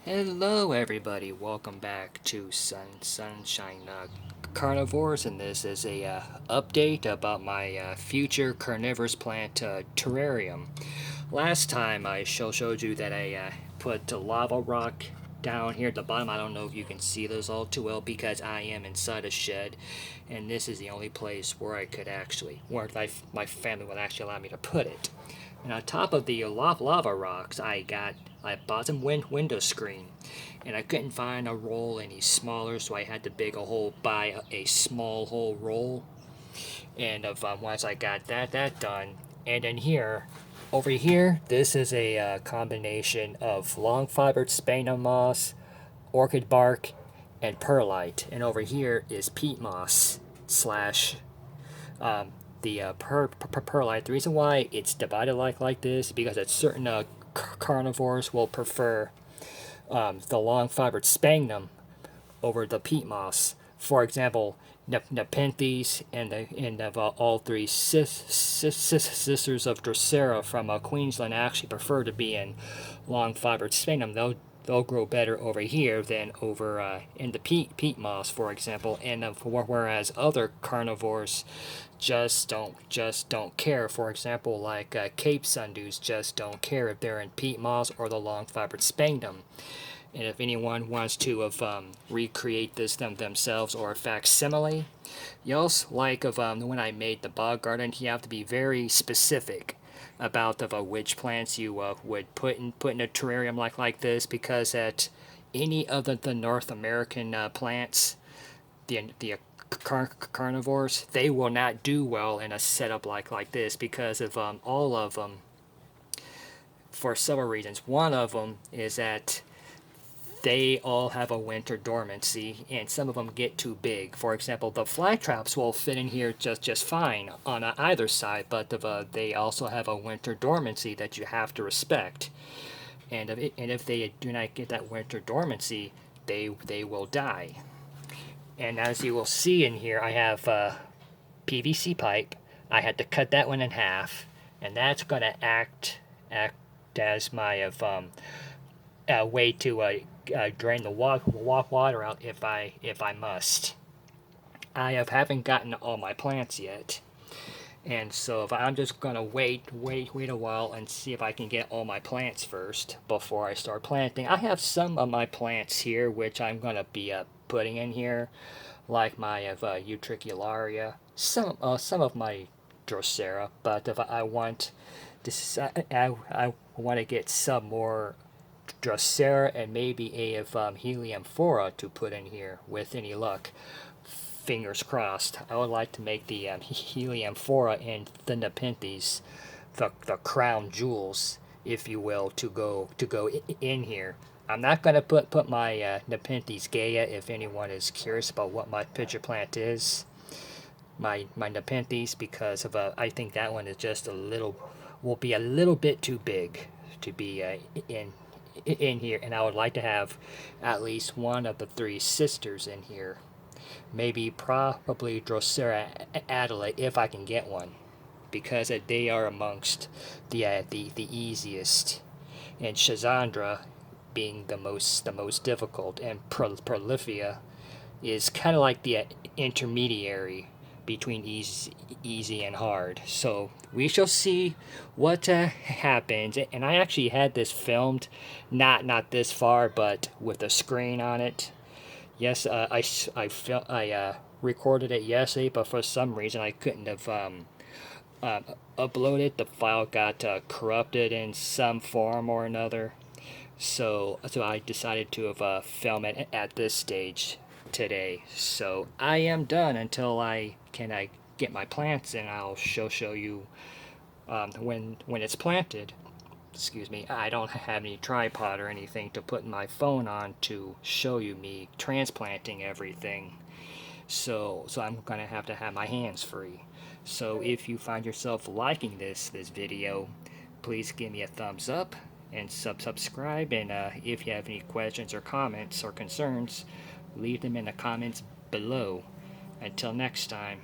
Hello everybody, welcome back to Sunshine Carnivores, and this is a update about my future carnivorous plant terrarium. Last time I showed you that I put the lava rock down here at the bottom. I don't know if you can see those all too well because I am inside a shed, and this is the only place where I could actually, where my family would actually allow me to put it. And on top of the lava rocks, I bought some window screen, and I couldn't find a roll any smaller, so I had to buy a small hole roll. And once I got that done, and then over here, this is a combination of long fibered sphagnum moss, orchid bark, and perlite. And over here is peat moss slash the perlite. The reason why it's divided like this is because it's certain carnivores will prefer the long fibered sphagnum over the peat moss. For example, Nepenthes and all three sisters of Drosera from Queensland actually prefer to be in long fibered sphagnum. They'll grow better over here than over in the peat moss, for example. And whereas other carnivores just don't care. For example, like Cape sundews just don't care if they're in peat moss or the long fibered sphagnum. And if anyone wants to recreate this themselves or a facsimile, yes, like when I made the bog garden, you have to be very specific about which plants you would put in a terrarium like this, because at any of the North American plants, the carnivores, they will not do well in a setup like this because of all of them, for several reasons. One of them is that they all have a winter dormancy, and some of them get too big. For example, the fly traps will fit in here just fine on either side, but they also have a winter dormancy that you have to respect. And if they do not get that winter dormancy, they will die. And as you will see in here, I have PVC pipe. I had to cut that one in half, and that's going to act as my way to drain the water out if I must. I haven't gotten all my plants yet, and so if I'm just gonna wait a while and see if I can get all my plants first before I start planting. I have some of my plants here which I'm gonna be putting in here, like my Utricularia, some of my Drosera, but if I want I want to get some more Drosera and maybe a Heliumphora to put in here with any luck. Fingers crossed. I would like to make the Heliumphora and the Nepenthes the crown jewels, if you will, to go in here. I'm not going to put my Nepenthes Gaea, if anyone is curious about what my pitcher plant is. My Nepenthes, because of I think that one is just will be a little bit too big to be in here, and I would like to have at least one of the three sisters in here. Maybe probably Drosera Adelaide if I can get one, because they are amongst the easiest, and Shazandra being the most difficult, and Prolifia is kind of like the intermediary between easy and hard. So we shall see what happens. And I actually had this filmed, not this far, but with a screen on it. Yes, I recorded it yesterday, but for some reason I couldn't have uploaded. The file got corrupted in some form or another. So I decided to have film it at this stage today. So I am done until I get my plants, and I'll show you when it's planted. Excuse me, I don't have any tripod or anything to put my phone on to show you me transplanting everything. So I'm gonna have to have my hands free. So if you find yourself liking this video, please give me a thumbs up and subscribe. And if you have any questions or comments or concerns, leave them in the comments below. Until next time.